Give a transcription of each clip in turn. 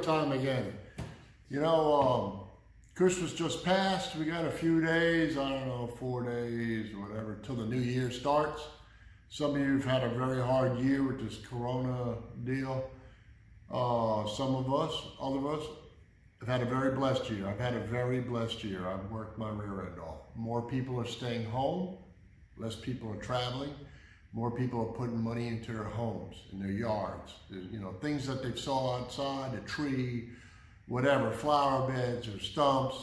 time again. You know, Christmas just passed. We got a few days, I don't know, 4 days or whatever, till the new year starts. Some of you have had a very hard year with this corona deal. Some of us, other of us, have had a very blessed year. I've had a very blessed year. I've worked my rear end off. More people are staying home. Less people are traveling. More people are putting money into their homes, in their yards. You know, things that they saw outside, a tree, whatever, flower beds or stumps.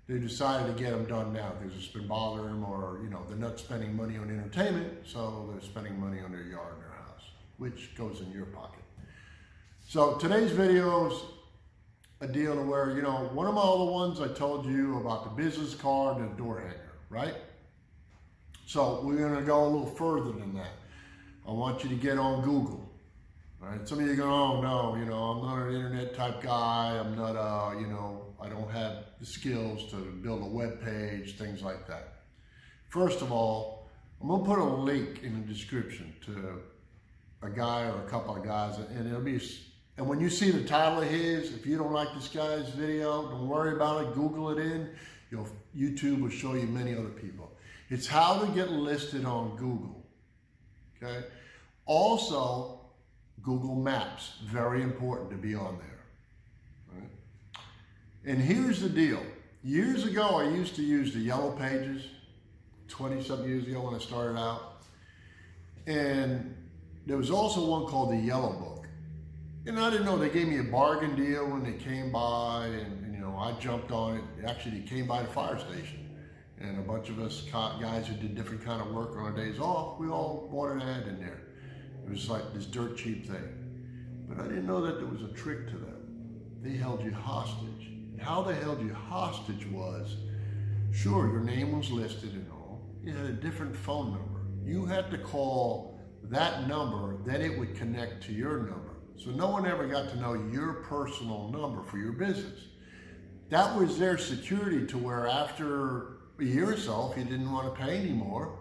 They decided to get them done now because it's been bothering them, or, you know, they're not spending money on entertainment, so they're spending money on their yard and their house, which goes in your pocket. So today's video is a deal to where, you know, one of my other ones I told you about the business card and the door hanger, right? So we're going to go a little further than that. I want you to get on Google. All right? Some of you are going, oh no, you know, I'm not an internet type guy. I'm not, you know, I don't have the skills to build a web page, things like that. First of all, I'm going to put a link in the description to a guy or a couple of guys, and it'll be, and when you see the title of his, if you don't like this guy's video, don't worry about it. Google it in. YouTube will show you many other people. It's how to get listed on Google, okay? Also, Google Maps, very important to be on there, right? And here's the deal. Years ago, I used to use the Yellow Pages, 20-something years ago when I started out. And there was also one called the Yellow Book. And I didn't know, they gave me a bargain deal when they came by, and you know, I jumped on it. Actually, they came by the fire station. And a bunch of us guys who did different kind of work on our days off, we all bought an ad in there. It was like this dirt cheap thing. But I didn't know that there was a trick to them. They held you hostage. And how they held you hostage was, sure, your name was listed and all. You had a different phone number. You had to call that number, then it would connect to your number. So no one ever got to know your personal number for your business. That was their security, to where after a year or so, if you didn't want to pay anymore,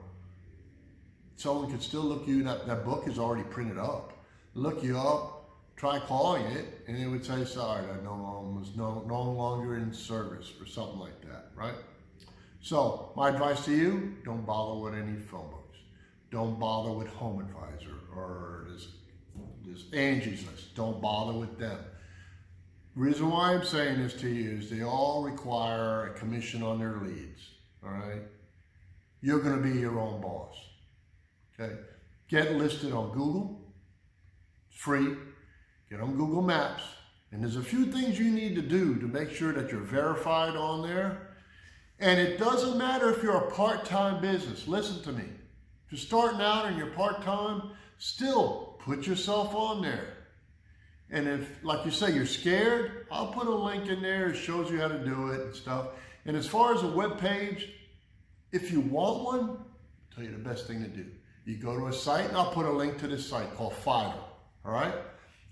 someone could still look you up. That book is already printed up. Look you up, try calling it, and it would say, sorry, that was no longer in service, or something like that, right? So my advice to you, don't bother with any phone books. Don't bother with Home Advisor or this Angie's List. Don't bother with them. Reason why I'm saying this to you is they all require a commission on their leads. All right, you're going to be your own boss. Okay, get listed on Google. It's free. Get on Google Maps, and there's a few things you need to do to make sure that you're verified on there. And it doesn't matter if you're a part-time business. Listen to me. If you're starting out and you're part-time, still put yourself on there. And if, like you say, you're scared, I'll put a link in there. It shows you how to do it and stuff. And as far as a web page, if you want one, I'll tell you the best thing to do. You go to a site, and I'll put a link to this site called Fiverr, all right?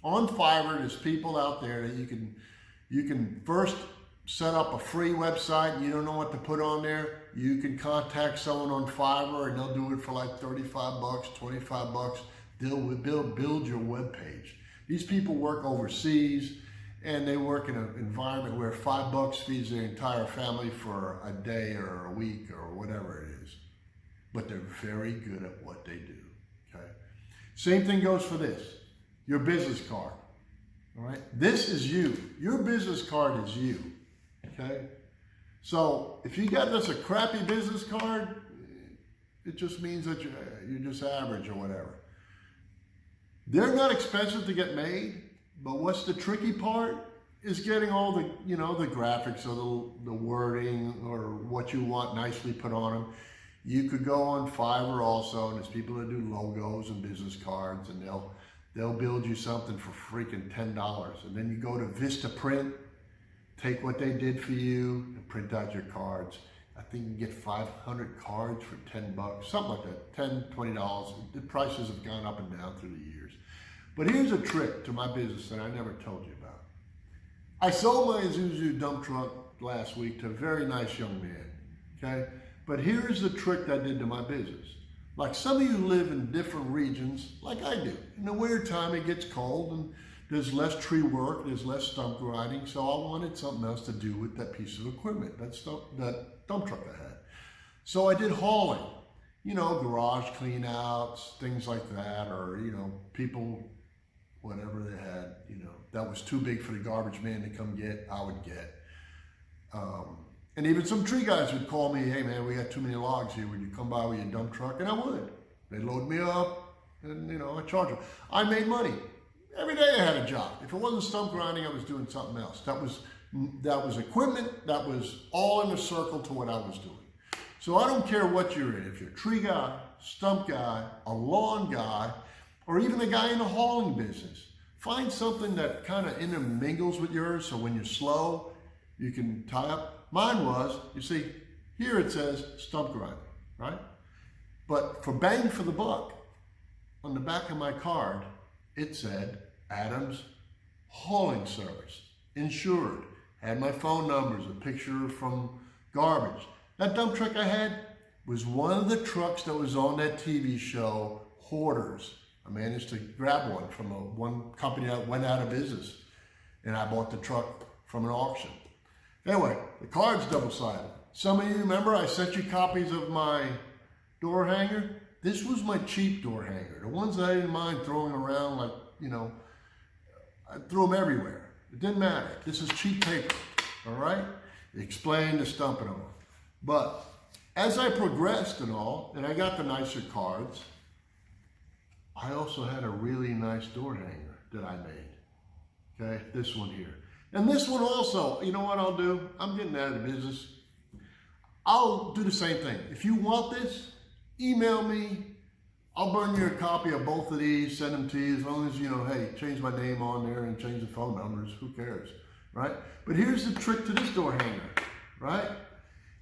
On Fiverr, there's people out there that you can first set up a free website. You don't know what to put on there. You can contact someone on Fiverr, and they'll do it for like 35 bucks, 25 bucks. They'll build your web page. These people work overseas, and they work in an environment where $5 feeds their entire family for a day or a week or whatever it is. But they're very good at what they do, okay? Same thing goes for this, your business card, all right? This is you. Your business card is you, okay? So if you got this a crappy business card, it just means that you're just average or whatever. They're not expensive to get made, but what's the tricky part is getting all the, you know, the graphics or the wording or what you want nicely put on them. You could go on Fiverr also, and there's people that do logos and business cards, and they'll build you something for freaking $10. And then you go to Vistaprint, take what they did for you and print out your cards. I think you can get 500 cards for 10 bucks, something like that, $10, $20. The prices have gone up and down through the years. But here's a trick to my business that I never told you about. I sold my Isuzu dump truck last week to a very nice young man, okay? But here's the trick that I did to my business. Like some of you live in different regions, like I do. In the winter time, it gets cold, and There's less tree work, there's less stump grinding, so I wanted something else to do with that piece of equipment, that dump truck I had. So I did hauling, garage clean outs, things like that, or, people, whatever they had, that was too big for the garbage man to come get, I would get. And even some tree guys would call me, hey man, we got too many logs here, would you come by with your dump truck? And I would. They'd load me up, and I charge them. I made money. Every day I had a job. If it wasn't stump grinding, I was doing something else. That was equipment, that was all in a circle to what I was doing. So I don't care what you're in. If you're a tree guy, stump guy, a lawn guy, or even a guy in the hauling business, find something that kind of intermingles with yours, so when you're slow, you can tie up. Mine was, you see, here it says stump grinding, right? But for bang for the buck, on the back of my card, it said Adams Hauling Service, insured. Had my phone numbers, a picture from garbage. That dump truck I had was one of the trucks that was on that TV show, Hoarders. I managed to grab one from one company that went out of business, and I bought the truck from an auction. Anyway, the card's double-sided. Some of you remember I sent you copies of my door hanger? This was my cheap door hanger. The ones that I didn't mind throwing around, like, I threw them everywhere. It didn't matter. This is cheap paper, all right? Explain the stumping on. But as I progressed and all, and I got the nicer cards, I also had a really nice door hanger that I made. Okay, this one here. And this one also, you know what I'll do? I'm getting out of the business. I'll do the same thing. If you want this, email me. I'll burn you a copy of both of these, send them to you, as long as, hey, change my name on there and change the phone numbers, who cares, right? But here's the trick to this door hanger, right?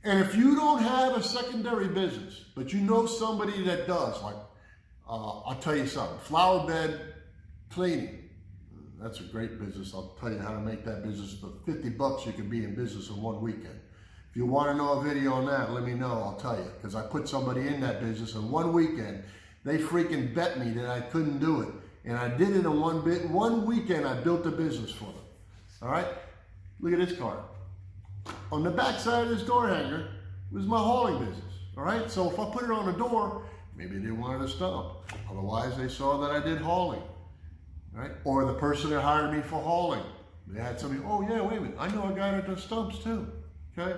And if you don't have a secondary business, but you know somebody that does, like, I'll tell you something, flower bed cleaning, that's a great business. I'll tell you how to make that business for $50. You can be in business in one weekend. If you want to know a video on that, let me know, I'll tell you, because I put somebody in that business in one weekend. They freaking bet me that I couldn't do it. And I did it in one weekend, I built a business for them. All right? Look at this card. On the back side of this door hanger was my hauling business. All right? So if I put it on the door, maybe they wanted a stump. Otherwise, they saw that I did hauling. Right? Or the person that hired me for hauling. They had somebody, oh yeah, wait a minute, I know a guy that does stumps too. Okay?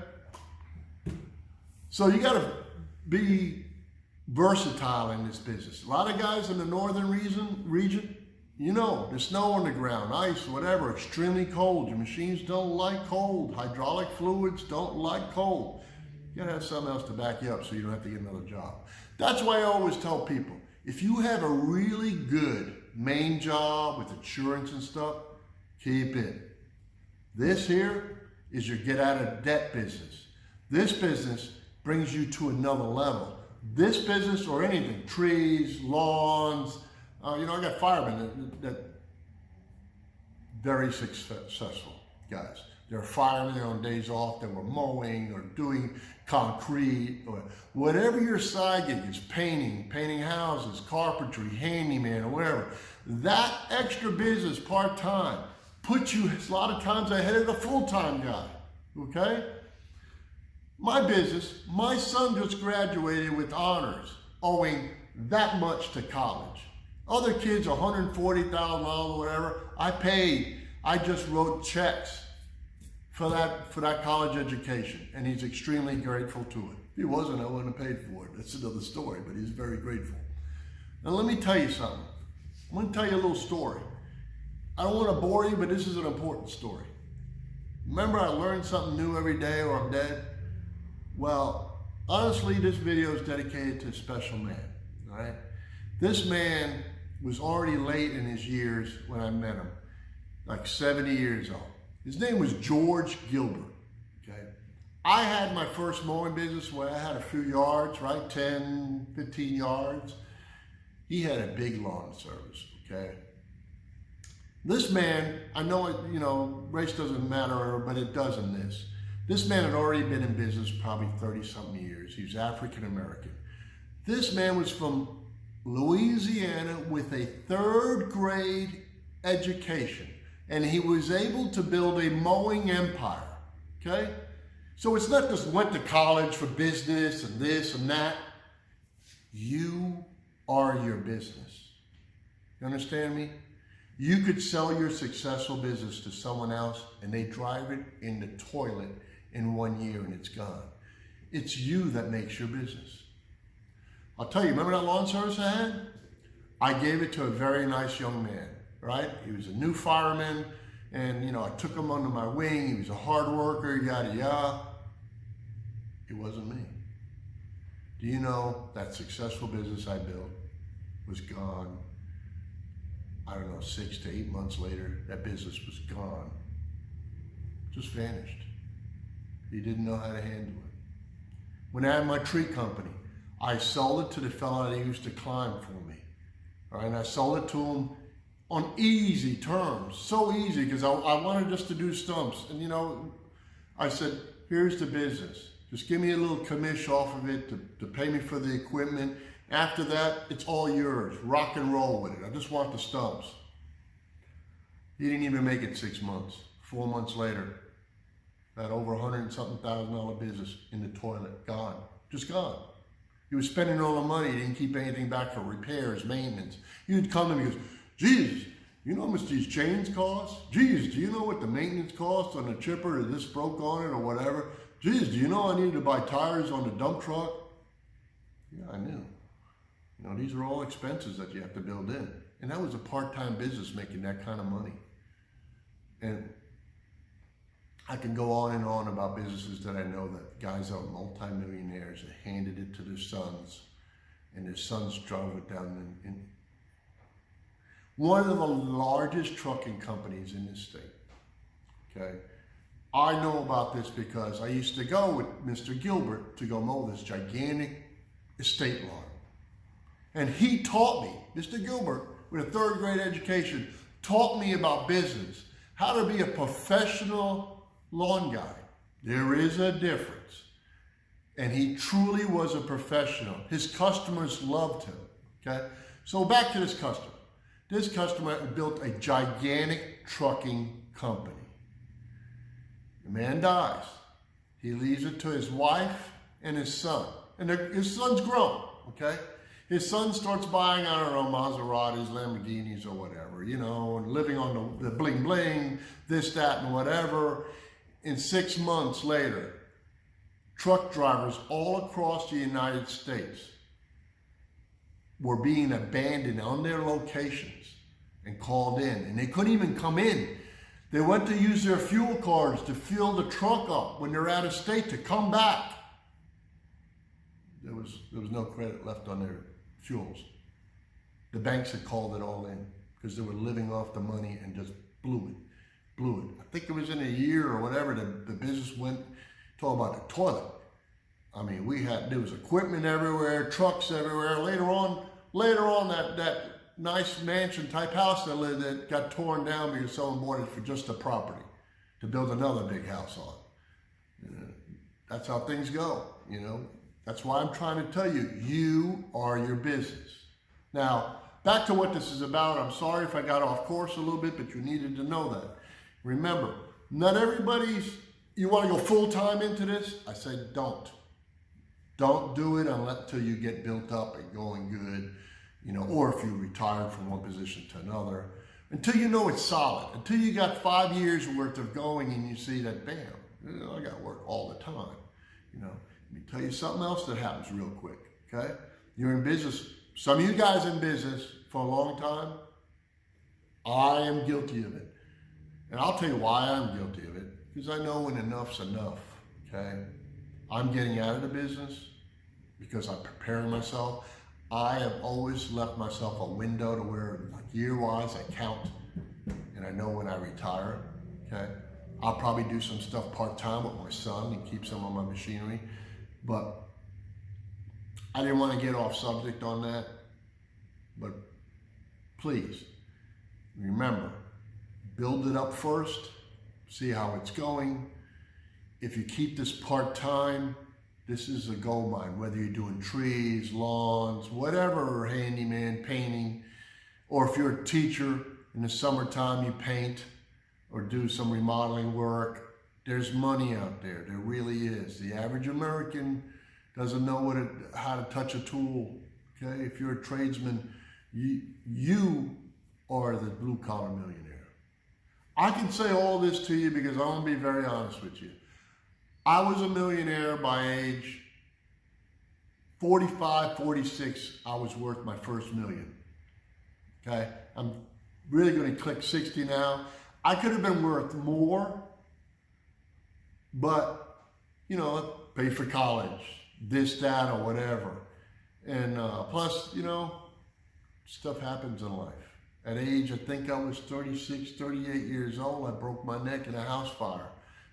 So you got to be versatile in this business. A lot of guys in the northern region, there's snow on the ground, ice, whatever, extremely cold. Your machines don't like cold. Hydraulic fluids don't like cold. You gotta have something else to back you up so you don't have to get another job. That's why I always tell people, if you have a really good main job with insurance and stuff, keep it. This here is your get out of debt business. This business brings you to another level. This business or anything, trees, lawns, I got firemen that very successful guys. They're firemen, they're on days off, they were mowing or doing concrete or whatever your side gig is, painting houses, carpentry, handyman or whatever. That extra business part-time puts you a lot of times ahead of the full-time guy, okay? My business, my son just graduated with honors, owing that much to college. Other kids, $140,000 or whatever, I paid. I just wrote checks for that college education, and he's extremely grateful to it. If he wasn't, I wouldn't have paid for it. That's another story, but he's very grateful. Now let me tell you something. I'm going to tell you a little story. I don't want to bore you, but this is an important story. Remember, I learned something new every day or I'm dead? Well, honestly, this video is dedicated to a special man, all right? This man was already late in his years when I met him, like 70 years old. His name was George Gilbert, okay? I had my first mowing business where I had a few yards, right? 10, 15 yards. He had a big lawn service, okay? This man, I know it, race doesn't matter, but it does in this. This man had already been in business probably 30-something years. He was African-American. This man was from Louisiana with a 3rd grade education, and he was able to build a mowing empire, okay? So it's not just went to college for business and this and that. You are your business. You understand me? You could sell your successful business to someone else and they drive it in the toilet in 1 year and it's gone. It's you that makes your business. I'll tell you, remember that lawn service I had? I gave it to a very nice young man, right? He was a new fireman and, I took him under my wing. He was a hard worker, yada, yada. It wasn't me. Do you know that successful business I built was gone? I don't know, 6 to 8 months later, that business was gone. Just vanished. He didn't know how to handle it. When I had my tree company, I sold it to the fella that used to climb for me. All right, and I sold it to him on easy terms, so easy, because I wanted just to do stumps. And I said, here's the business. Just give me a little commission off of it to pay me for the equipment. After that, it's all yours. Rock and roll with it. I just want the stumps. He didn't even make it 6 months. 4 months later, that over $100 and something thousand business in the toilet, gone. Just gone. He was spending all the money. He didn't keep anything back for repairs, maintenance. He would come to me and goes, geez, you know how much these chains cost? Geez, do you know what the maintenance costs on the chipper or this broke on it or whatever? Geez, do you know I needed to buy tires on the dump truck? Yeah, I knew. These are all expenses that you have to build in. And that was a part-time business making that kind of money. And I can go on and on about businesses that I know that guys are multimillionaires that handed it to their sons, and their sons drove it down in one of the largest trucking companies in this state. Okay, I know about this because I used to go with Mr. Gilbert to go mow this gigantic estate lawn. And he taught me, Mr. Gilbert, with a 3rd grade education, taught me about business, how to be a professional lawn guy. There is a difference. And he truly was a professional. His customers loved him, okay? So back to this customer. This customer built a gigantic trucking company. The man dies. He leaves it to his wife and his son. And his son's grown, okay? His son starts buying, I don't know, Maseratis, Lamborghinis or whatever, and living on the bling bling, this, that, and whatever. And 6 months later, truck drivers all across the United States were being abandoned on their locations and called in. And they couldn't even come in. They went to use their fuel cards to fill the truck up when they're out of state to come back. There was no credit left on their fuels. The banks had called it all in because they were living off the money and just blew it. I think it was in a year or whatever, the business went, talk about the toilet. I mean, there was equipment everywhere, trucks everywhere. Later on, that nice mansion type house that got torn down because someone bought it for just the property to build another big house on. That's how things go, That's why I'm trying to tell you, you are your business. Now, back to what this is about. I'm sorry if I got off course a little bit, but you needed to know that. Remember, not you want to go full-time into this? I say don't. Don't do it until you get built up and going good, or if you retired from one position to another, until you know it's solid, until you got 5 years worth of going and you see that, bam, I got to work all the time, Let me tell you something else that happens real quick, okay? You're in business. Some of you guys in business for a long time, I am guilty of it. And I'll tell you why I'm guilty of it. Because I know when enough's enough, okay? I'm getting out of the business because I'm preparing myself. I have always left myself a window to where, like year-wise, I count. And I know when I retire, okay? I'll probably do some stuff part-time with my son and keep some of my machinery. But I didn't want to get off subject on that. But please, remember, build it up first, see how it's going. If you keep this part-time, this is a gold mine, whether you're doing trees, lawns, whatever, handyman, painting, or if you're a teacher in the summertime you paint or do some remodeling work. There's money out there. There really is. The average American doesn't know how to touch a tool. Okay, if you're a tradesman, you are the blue-collar millionaire. I can say all this to you because I'm going to be very honest with you. I was a millionaire by age 45, 46. I was worth my first million. Okay, I'm really going to click 60 now. I could have been worth more, but, you know, pay for college, this, that, or whatever. And plus, you know, stuff happens in life. At age, I think I was 36, 38 years old, I broke my neck in a house fire.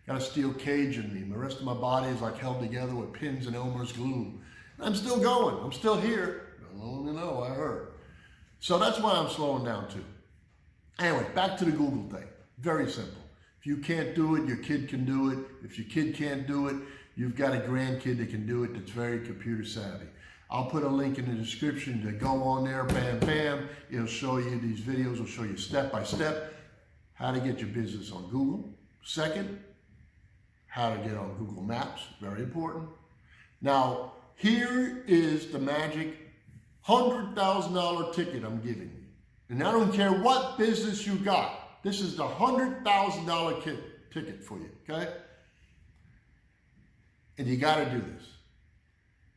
Got a steel cage in me. The rest of my body is like held together with pins and Elmer's glue. I'm still going. I'm still here. Oh, you know, I hurt. So that's why I'm slowing down too. Anyway, back to the Google thing. Very simple. If you can't do it, your kid can do it. If your kid can't do it, you've got a grandkid that can do it that's very computer savvy. I'll put a link in the description to go on there, bam, bam. It'll show you, these videos will show you step by step how to get your business on Google. Second, how to get on Google Maps, very important. Now, here is the magic $100,000 ticket I'm giving you. And I don't care what business you got. This is the $100,000 ticket for you, okay? And you got to do this.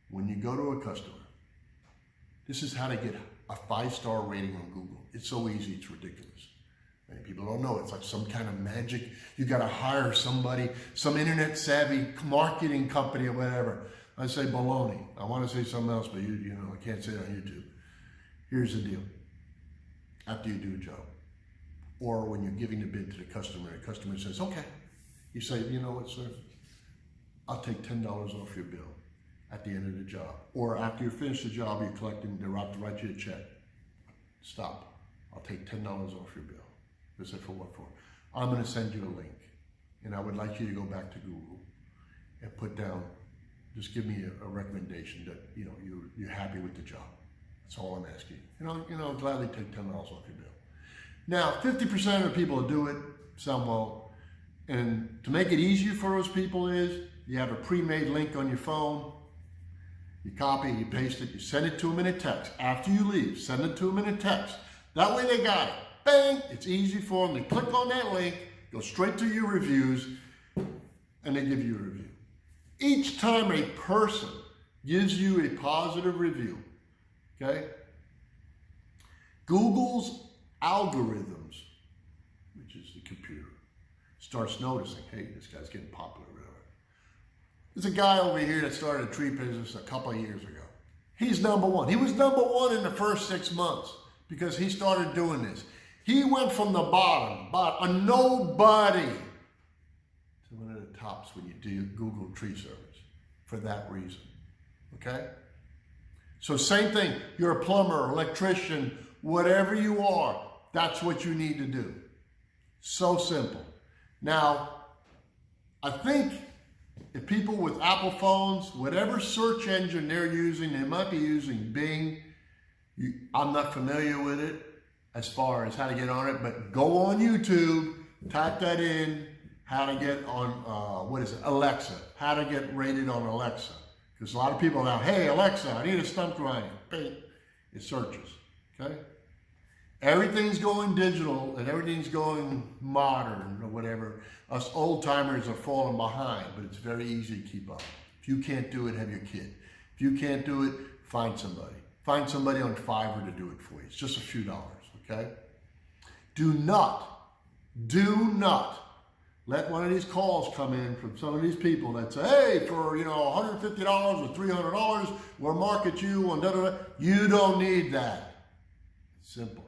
When you go to a customer, this is how to get a 5-star rating on Google. It's so easy, it's ridiculous. Many people don't know. It's like some kind of magic. You got to hire somebody, some internet savvy marketing company or whatever. I say baloney. I want to say something else, but you know, I can't say it on YouTube. Here's the deal. After you do a job, or when you're giving the bid to the customer says, okay. You say, you know what, sir? I'll take $10 off your bill at the end of the job. Or after you finish the job, you're collecting, they're about to write you a check. Stop. I'll take $10 off your bill. They said, for what for? I'm going to send you a link. And I would like you to go back to Google and put down, just give me a recommendation that, you know, you're happy with the job. That's all I'm asking. You know, I'll gladly take $10 off your bill. Now, 50% of the people that do it, some won't. And to make it easier for those people is, you have a pre-made link on your phone. You copy it, you paste it, you send it to them in a text. After you leave, send it to them in a text. That way they got it. Bang! It's easy for them. They click on that link, go straight to your reviews, and they give you a review. Each time a person gives you a positive review, okay, Google's algorithms, which is the computer, starts noticing, hey, this guy's getting popular. There's a guy over here that started a tree business a couple of years ago. He's number one. He was number one in the first 6 months because he started doing this. He went from the bottom, a nobody, to one of the tops when you do Google tree service for that reason, okay? So same thing, you're a plumber, electrician, whatever you are, that's what you need to do. So simple. Now, I think if people with Apple phones, whatever search engine they're using, they might be using Bing. I'm not familiar with it as far as how to get on it, but go on YouTube, type that in, how to get on, Alexa, how to get rated on Alexa. Because a lot of people now, hey, Alexa, I need a stump grinder. It searches, okay? Everything's going digital and everything's going modern or whatever. Us old timers are falling behind, but it's very easy to keep up. If you can't do it, have your kid. If you can't do it, find somebody. Find somebody on Fiverr to do it for you. It's just a few dollars, okay? Do not let one of these calls come in from some of these people that say, hey, for $150 or $300, we'll market you on da-da-da. You don't need that. It's simple.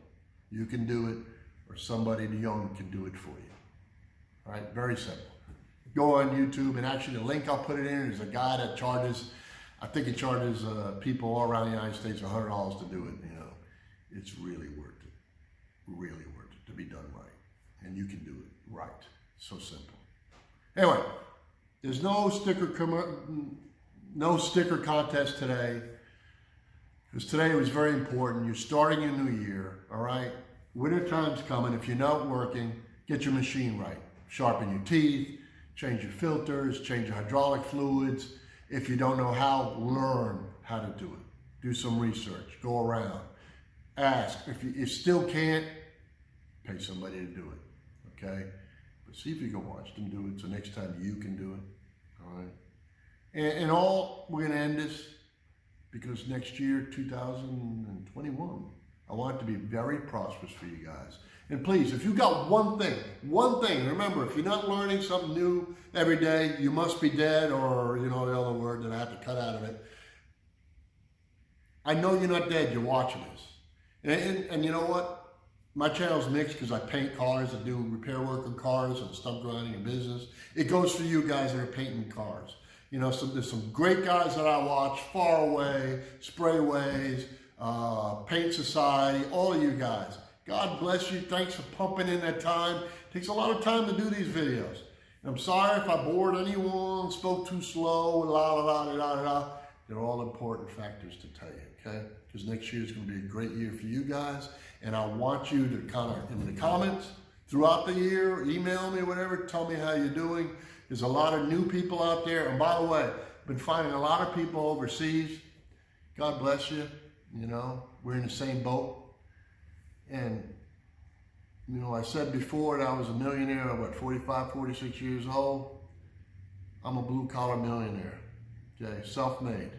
You can do it, or somebody young can do it for you. All right, very simple. Go on YouTube, and actually the link I'll put it in is a guy that charges, I think he charges people all around the United States $100 to do it. It's really worth it to be done right, and you can do it right. So simple. Anyway, there's no sticker contest today. Because today was very important. You're starting a new year, all right? winter time's coming. If you're not working, get your machine right. Sharpen your teeth, change your filters, change your hydraulic fluids. If you don't know how, learn how to do it. Do some research, go around, ask. If you still can't, pay somebody to do it, okay? But see if you can watch them do it so next time you can do it, all right? And we're gonna end this because next year, 2021, I want it to be very prosperous for you guys. And please, if you got one thing, remember, if you're not learning something new every day, you must be dead, or the other word that I have to cut out of it. I know you're not dead, you're watching this. And you know what? My channel's mixed because I paint cars, I do repair work on cars and stump grinding and business. It goes for you guys that are painting cars. So there's some great guys that I watch, Far Away, Sprayways, Paint Society, all of you guys. God bless you. Thanks for pumping in that time. It takes a lot of time to do these videos. And I'm sorry if I bored anyone, spoke too slow, la la la la la la. They're all important factors to tell you, okay? Because next year is going to be a great year for you guys. And I want you to kind of, in the comments throughout the year, email me, whatever, tell me how you're doing. There's a lot of new people out there. And by the way, I've been finding a lot of people overseas. God bless you. We're in the same boat. And, I said before that I was a millionaire at 45, 46 years old. I'm a blue-collar millionaire, okay, self-made.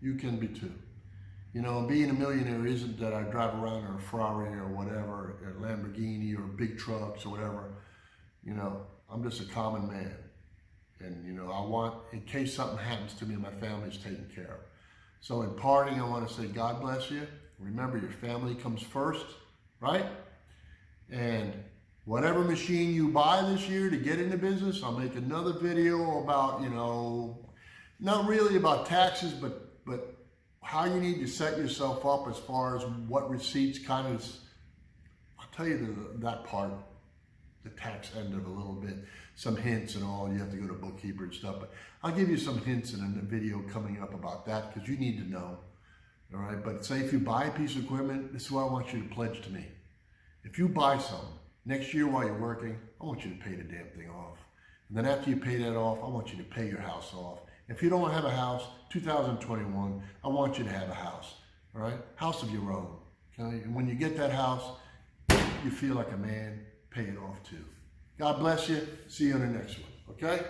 You can be too. Being a millionaire isn't that I drive around in a Ferrari or whatever, a Lamborghini or big trucks or whatever. I'm just a common man. And, I want, in case something happens to me, my family's taken care of. So in parting, I want to say, God bless you. Remember, your family comes first, right? And whatever machine you buy this year to get into business, I'll make another video about, not really about taxes, but how you need to set yourself up as far as what receipts I'll tell you that part, the tax end of it a little bit, some hints and all. You have to go to bookkeeper and stuff, but I'll give you some hints in a video coming up about that because you need to know, all right? But say if you buy a piece of equipment, this is what I want you to pledge to me. If you buy something, next year while you're working, I want you to pay the damn thing off. And then after you pay that off, I want you to pay your house off. If you don't have a house, 2021, I want you to have a house, all right? House of your own, okay? And when you get that house, you feel like a man, pay it off too. God bless you. See you on the next one, okay?